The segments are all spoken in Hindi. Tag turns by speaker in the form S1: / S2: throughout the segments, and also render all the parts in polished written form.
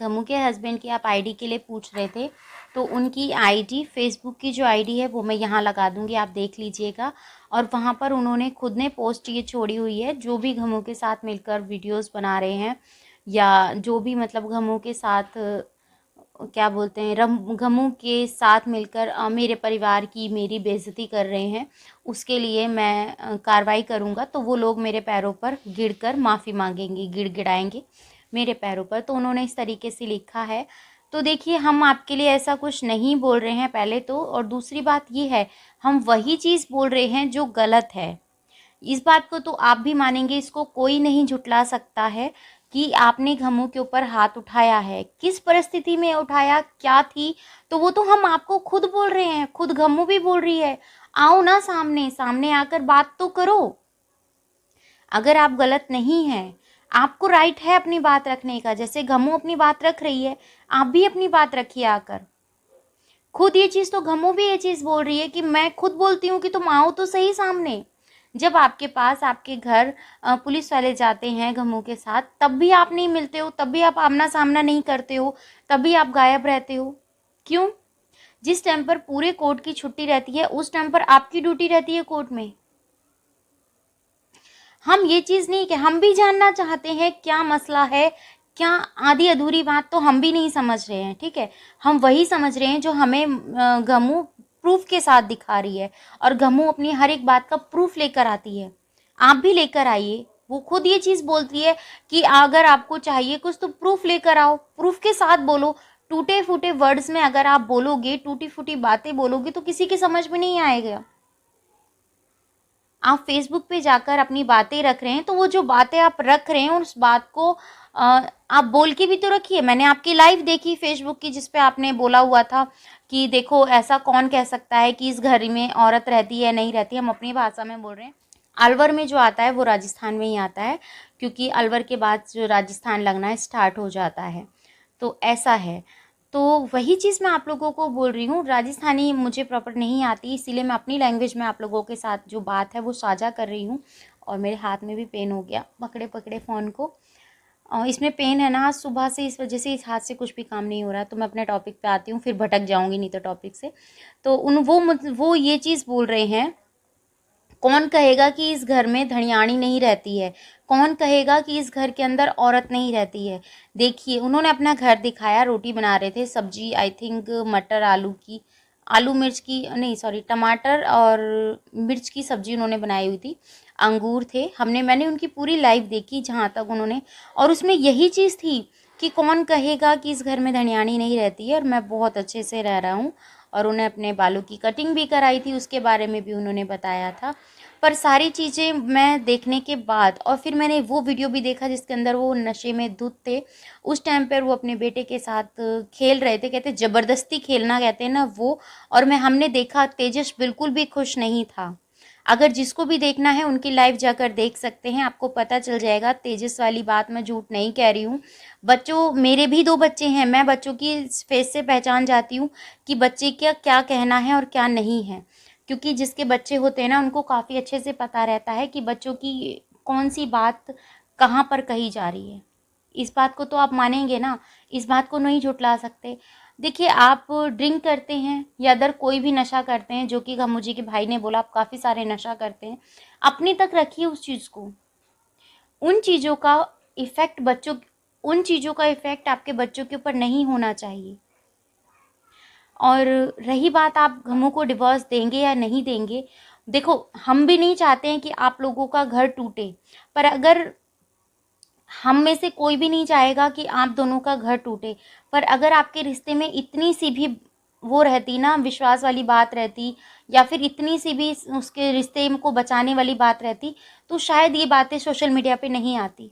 S1: घमू के हस्बैंड की आप आईडी के लिए पूछ रहे थे, तो उनकी आईडी, फेसबुक की जो आईडी है वो मैं यहाँ लगा दूँगी, आप देख लीजिएगा। और वहाँ पर उन्होंने खुद ने पोस्ट ये छोड़ी हुई है, जो भी घमू के साथ मिलकर वीडियोस बना रहे हैं या जो भी मतलब घमू के साथ क्या बोलते हैं, घमू के साथ मिलकर मेरे परिवार की मेरी बेइज्जती कर रहे हैं, उसके लिए मैं कार्रवाई करूँगा, तो वो लोग मेरे पैरों पर गिरकर माफ़ी मांगेंगे, गिड़गिड़ाएंगे मेरे पैरों पर। तो उन्होंने इस तरीके से लिखा है। तो देखिए, हम आपके लिए ऐसा कुछ नहीं बोल रहे हैं पहले तो, और दूसरी बात ये है, हम वही चीज़ बोल रहे हैं जो गलत है। इस बात को तो आप भी मानेंगे, इसको कोई नहीं झुठला सकता है कि आपने घमू के ऊपर हाथ उठाया है। किस परिस्थिति में उठाया, क्या थी, तो वो तो हम आपको खुद बोल रहे हैं, खुद घमू भी बोल रही है। आओ ना सामने, सामने आकर बात तो करो। अगर आप गलत नहीं हैं, आपको राइट है अपनी बात रखने का, जैसे घमू अपनी बात रख रही है, आप भी अपनी बात रखिए आकर। खुद ये चीज़ तो घमू भी ये चीज़ बोल रही है कि मैं खुद बोलती हूँ कि तुम आओ तो सही सामने। जब आपके पास, आपके घर पुलिस वाले जाते हैं घमू के साथ, तब भी आप नहीं मिलते हो, तब भी आप आमना सामना नहीं करते हो, तब भी आप गायब रहते हो। क्यों? जिस टाइम पर पूरे कोर्ट की छुट्टी रहती है, उस टाइम पर आपकी ड्यूटी रहती है कोर्ट में। हम ये चीज़ नहीं कि हम भी जानना चाहते हैं क्या मसला है, क्या आधी अधूरी बात तो हम भी नहीं समझ रहे हैं, ठीक है। हम वही समझ रहे हैं जो हमें घमू प्रूफ के साथ दिखा रही है, और घमू अपनी हर एक बात का प्रूफ लेकर आती है। आप भी लेकर आइए। वो खुद ये चीज़ बोलती है कि अगर आपको चाहिए कुछ तो प्रूफ लेकर आओ, प्रूफ के साथ बोलो। टूटे फूटे वर्ड्स में अगर आप बोलोगे, टूटी फूटी बातें बोलोगे, तो किसी की समझ में नहीं आएगा। आप फेसबुक पे जाकर अपनी बातें रख रहे हैं, तो वो जो बातें आप रख रहे हैं उस बात को आप बोल के भी तो रखिए। मैंने आपकी लाइव देखी फेसबुक की, जिस पे आपने बोला हुआ था कि देखो, ऐसा कौन कह सकता है कि इस घर में औरत रहती है नहीं रहती। हम अपनी भाषा में बोल रहे हैं। अलवर में जो आता है वो राजस्थान में ही आता है, क्योंकि अलवर के बाद जो राजस्थान लगना स्टार्ट हो जाता है, तो ऐसा है। तो वही चीज़ मैं आप लोगों को बोल रही हूँ। राजस्थानी मुझे प्रॉपर नहीं आती, इसीलिए मैं अपनी लैंग्वेज में आप लोगों के साथ जो बात है वो साझा कर रही हूँ। और मेरे हाथ में भी पेन हो गया पकड़े पकड़े फ़ोन को, और इसमें पेन है ना आज सुबह से, इस वजह से इस हाथ से कुछ भी काम नहीं हो रहा। तो मैं अपने टॉपिक पे आती हूँ, फिर भटक जाऊँगी नहीं तो टॉपिक से। तो वो ये चीज़ बोल रहे हैं, कौन कहेगा कि इस घर में धनियाणी नहीं रहती है, कौन कहेगा कि इस घर के अंदर औरत नहीं रहती है। देखिए, उन्होंने अपना घर दिखाया, रोटी बना रहे थे, सब्जी आई थिंक मटर आलू की, आलू मिर्च की नहीं सॉरी टमाटर और मिर्च की सब्जी उन्होंने बनाई हुई थी। अंगूर थे, मैंने उनकी पूरी लाइव देखी जहाँ तक उन्होंने, और उसमें यही चीज़ थी कि कौन कहेगा कि इस घर में धनियाणी नहीं रहती है, और मैं बहुत अच्छे से रह रहा हूँ। और उन्हें अपने बालों की कटिंग भी कराई थी, उसके बारे में भी उन्होंने बताया था। पर सारी चीज़ें मैं देखने के बाद, और फिर मैंने वो वीडियो भी देखा जिसके अंदर वो नशे में धुत थे। उस टाइम पर वो अपने बेटे के साथ खेल रहे थे, कहते ज़बरदस्ती खेलना कहते हैं ना वो। और हमने देखा तेजस बिल्कुल भी खुश नहीं था। अगर जिसको भी देखना है उनकी लाइव जाकर देख सकते हैं, आपको पता चल जाएगा। तेजस वाली बात मैं झूठ नहीं कह रही हूँ। बच्चों, मेरे भी 2 बच्चे हैं, मैं बच्चों की फेस से पहचान जाती हूँ कि बच्चे का क्या कहना है और क्या नहीं है। क्योंकि जिसके बच्चे होते हैं ना, उनको काफ़ी अच्छे से पता रहता है कि बच्चों की कौन सी बात कहाँ पर कही जा रही है। इस बात को तो आप मानेंगे ना, इस बात को नहीं झुठला सकते। देखिए, आप ड्रिंक करते हैं या अदर कोई भी नशा करते हैं, जो कि मुझे के भाई ने बोला आप काफ़ी सारे नशा करते हैं, अपने तक रखिए उस चीज़ को। उन चीज़ों का इफ़ेक्ट उन चीज़ों का इफ़ेक्ट आपके बच्चों के ऊपर नहीं होना चाहिए। और रही बात, आप घमू को डिवोर्स देंगे या नहीं देंगे, देखो, हम भी नहीं चाहते हैं कि आप लोगों का घर टूटे, पर अगर हम में से कोई भी नहीं चाहेगा कि आप दोनों का घर टूटे, पर अगर आपके रिश्ते में इतनी सी भी वो रहती ना, विश्वास वाली बात रहती, या फिर इतनी सी भी उसके रिश्ते को बचाने वाली बात रहती, तो शायद ये बातें सोशल मीडिया पे नहीं आती।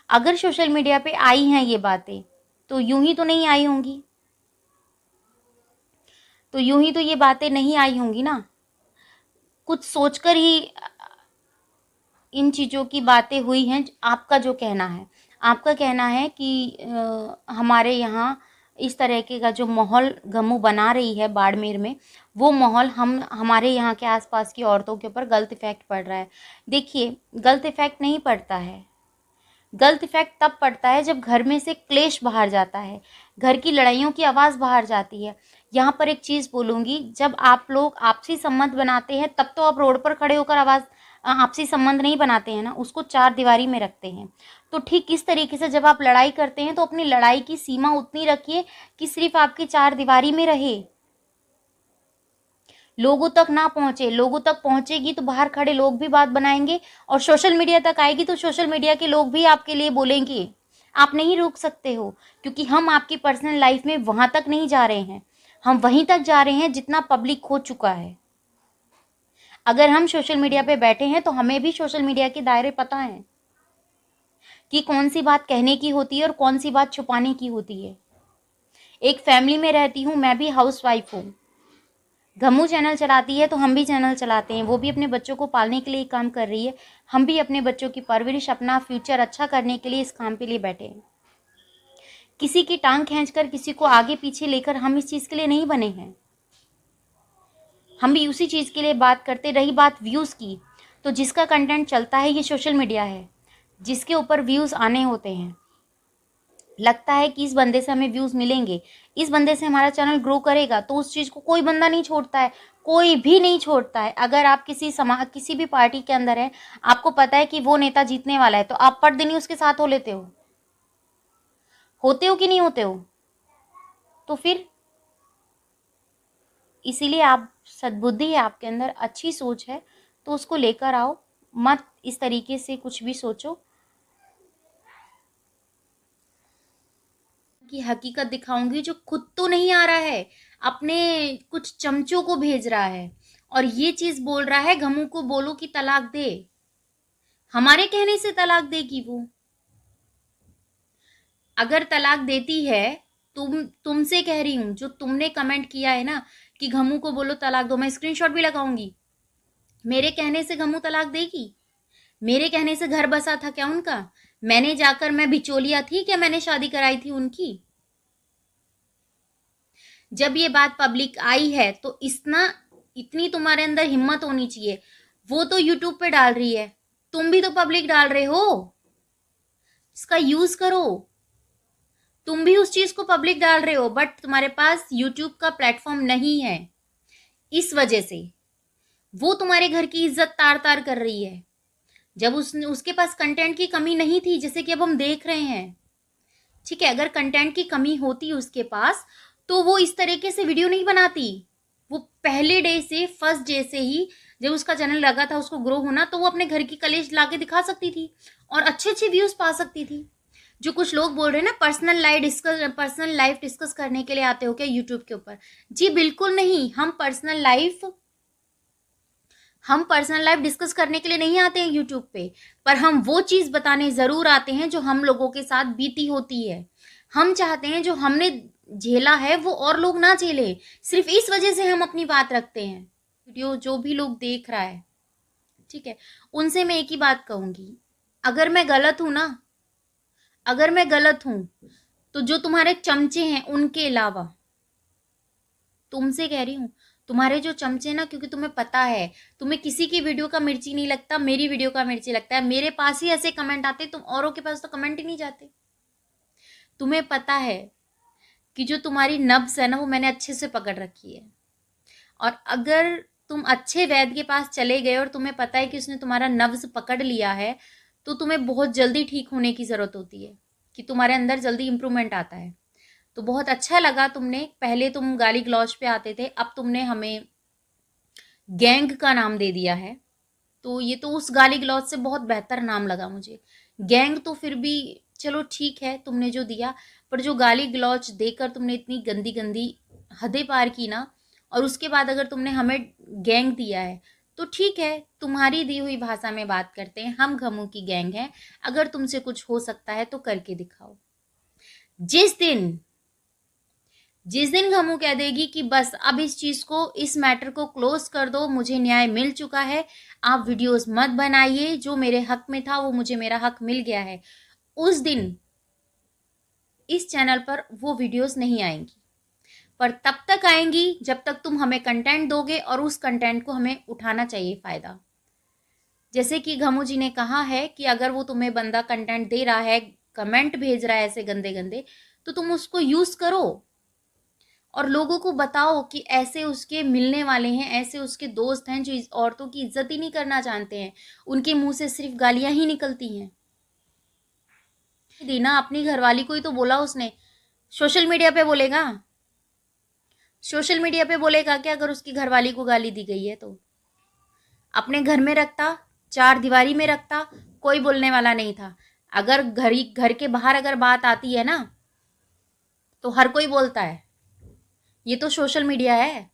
S1: अगर सोशल मीडिया पे आई हैं ये बातें, तो यूं ही तो नहीं आई होंगी, ये बातें नहीं आई होंगी ना। कुछ सोचकर ही इन चीज़ों की बातें हुई हैं। आपका जो कहना है, आपका कहना है कि हमारे यहाँ इस तरह के का जो माहौल गमू बना रही है बाड़मेर में, वो माहौल हमारे यहाँ के आसपास की औरतों के ऊपर गलत इफ़ेक्ट पड़ रहा है। देखिए, गलत इफ़ेक्ट नहीं पड़ता है, गलत इफेक्ट तब पड़ता है जब घर में से क्लेश बाहर जाता है, घर की लड़ाइयों की आवाज़ बाहर जाती है। यहाँ पर एक चीज़ बोलूँगी, जब आप लोग आपसी संबंध बनाते हैं तब तो आप रोड पर खड़े होकर आपसी संबंध नहीं बनाते हैं ना, उसको चार दीवारी में रखते हैं। तो ठीक इस तरीके से जब आप लड़ाई करते हैं तो अपनी लड़ाई की सीमा उतनी रखिए कि सिर्फ आपकी चार दीवारी में रहे, लोगों तक ना पहुंचे। लोगों तक पहुंचेगी तो बाहर खड़े लोग भी बात बनाएंगे, और सोशल मीडिया तक आएगी तो सोशल मीडिया के लोग भी आपके लिए बोलेंगे। आप नहीं रोक सकते हो, क्योंकि हम आपकी पर्सनल लाइफ में वहां तक नहीं जा रहे हैं, हम वहीं तक जा रहे हैं जितना पब्लिक हो चुका है। अगर हम सोशल मीडिया पे बैठे हैं तो हमें भी सोशल मीडिया के दायरे पता है कि कौन सी बात कहने की होती है और कौन सी बात छुपाने की होती है। एक फैमिली में रहती हूँ, मैं भी हाउसवाइफ हूँ। गमू चैनल चलाती है तो हम भी चैनल चलाते हैं, वो भी अपने बच्चों को पालने के लिए काम कर रही है, हम भी अपने बच्चों की परवरिश, अपना फ्यूचर अच्छा करने के लिए इस काम के लिए बैठे हैं। किसी की टांग खींचकर किसी को आगे पीछे लेकर हम इस चीज़ के लिए नहीं बने हैं, हम भी उसी चीज़ के लिए बात करते। रही बात व्यूज़ की, तो जिसका कंटेंट चलता है ये सोशल मीडिया है, जिसके ऊपर व्यूज़ आने होते हैं, लगता है कि इस बंदे से हमें व्यूज़ मिलेंगे, इस बंदे से हमारा चैनल ग्रो करेगा, तो उस चीज़ को कोई बंदा नहीं छोड़ता है, कोई भी नहीं छोड़ता है। अगर आप किसी भी पार्टी के अंदर हैं, आपको पता है कि वो नेता जीतने वाला है, तो आप पर दिन ही उसके साथ हो लेते हो, होते हो कि नहीं होते हो? तो फिर इसीलिए आप, सद्बुद्धि है आपके अंदर, अच्छी सोच है तो उसको लेकर आओ, मत इस तरीके से कुछ भी सोचो की हकीकत दिखाऊंगी जो खुद तो नहीं आ रहा है, अपने कुछ चमचों को भेज रहा है और ये चीज बोल रहा है गमू को बोलो कि तलाक दे। हमारे कहने से तलाक देगी वो? अगर तलाक देती है, तुमसे कह रही हूं, जो तुमने कमेंट किया है ना कि गमू को बोलो तलाक दो, मैं स्क्रीनशॉट भी लगाऊंगी। मेरे कहने से गमू तलाक देगी? मेरे कहने से घर बसा था क्या उनका? मैंने जाकर, मैं बिचौलिया थी क्या? मैंने शादी कराई थी उनकी? जब ये बात पब्लिक आई है तो इतनी तुम्हारे अंदर हिम्मत होनी चाहिए। वो तो यूट्यूब पे डाल रही है, तुम भी तो पब्लिक डाल रहे हो, इसका यूज करो। तुम भी उस चीज को पब्लिक डाल रहे हो, बट तुम्हारे पास यूट्यूब का प्लेटफॉर्म नहीं है, इस वजह से वो तुम्हारे घर की इज्जत तार तार कर रही है। जब उसके पास कंटेंट की कमी नहीं थी, जैसे कि अब हम देख रहे हैं, ठीक है, अगर कंटेंट की कमी होती उसके पास तो वो इस तरीके से वीडियो नहीं बनाती। वो पहले डे से, फर्स्ट डे से ही जब उसका चैनल लगा था उसको ग्रो होना, तो वो अपने घर की कलेश लाके दिखा सकती थी और अच्छे अच्छे व्यूज पा सकती थी। जो कुछ लोग बोल रहे हैं ना पर्सनल लाइफ डिस्कस करने के लिए आते हो क्या यूट्यूब के ऊपर? जी बिल्कुल नहीं, हम पर्सनल लाइफ डिस्कस करने के लिए नहीं आते हैं यूट्यूब पे, पर हम वो चीज बताने जरूर आते हैं जो हम लोगों के साथ बीती होती है। हम चाहते हैं जो हमने झेला है वो और लोग ना झेले, सिर्फ इस वजह से हम अपनी बात रखते हैं। वीडियो जो भी लोग देख रहा है, ठीक है, उनसे मैं एक ही बात कहूंगी, अगर मैं गलत हूं ना, अगर मैं गलत हूं, तो जो तुम्हारे चमचे हैं उनके अलावा, तुमसे कह रही हूं, तुम्हारे जो चमचे ना, क्योंकि तुम्हें पता है, तुम्हें किसी की वीडियो का मिर्ची नहीं लगता, मेरी वीडियो का मिर्ची लगता है। मेरे पास ही ऐसे कमेंट आते, तुम औरों के पास तो कमेंट ही नहीं जाते। तुम्हें पता है कि जो तुम्हारी नब्ज है ना, वो मैंने अच्छे से पकड़ रखी है, और अगर तुम अच्छे वैद्य के पास चले गए और तुम्हें पता है कि उसने तुम्हारा नब्ज पकड़ लिया है, तो तुम्हें बहुत जल्दी ठीक होने की जरूरत होती है, कि तुम्हारे अंदर जल्दी इंप्रूवमेंट आता है। तो बहुत अच्छा लगा, तुमने पहले तुम गाली गलौज पे आते थे, अब तुमने हमें गैंग का नाम दे दिया है, तो ये तो उस गाली गलौज से बहुत बेहतर नाम लगा मुझे। गैंग तो फिर भी चलो ठीक है तुमने जो दिया, पर जो गाली गलौज देकर तुमने इतनी गंदी गंदी हदें पार की ना, और उसके बाद अगर तुमने हमें गैंग दिया है, तो ठीक है, तुम्हारी दी हुई भाषा में बात करते हैं, हम गमू की गैंग है। अगर तुमसे कुछ हो सकता है तो करके दिखाओ। जिस दिन गमू कह देगी कि बस अब इस चीज को, इस मैटर को क्लोज कर दो, मुझे न्याय मिल चुका है, आप वीडियोस मत बनाइए, जो मेरे हक में था वो मुझे मेरा हक मिल गया है, उस दिन इस चैनल पर वो वीडियोस नहीं आएंगी, पर तब तक आएंगी जब तक तुम हमें कंटेंट दोगे और उस कंटेंट को हमें उठाना चाहिए फ़ायदा। जैसे कि घमू जी ने कहा है कि अगर वो तुम्हें बंदा कंटेंट दे रहा है, कमेंट भेज रहा है ऐसे गंदे गंदे, तो तुम उसको यूज़ करो और लोगों को बताओ कि ऐसे उसके मिलने वाले हैं, ऐसे उसके दोस्त हैं जो औरतों की इज्जत ही नहीं करना जानते हैं, उनके मुंह से सिर्फ गालियां ही निकलती हैं। दीना अपनी घरवाली को ही तो बोला उसने, सोशल मीडिया पे बोलेगा? सोशल मीडिया पे बोलेगा क्या अगर उसकी घरवाली को गाली दी गई है तो? अपने घर में रखता, चार दीवारी में रखता, कोई बोलने वाला नहीं था। अगर घर के बाहर अगर बात आती है ना, तो हर कोई बोलता है। ये तो सोशल मीडिया है।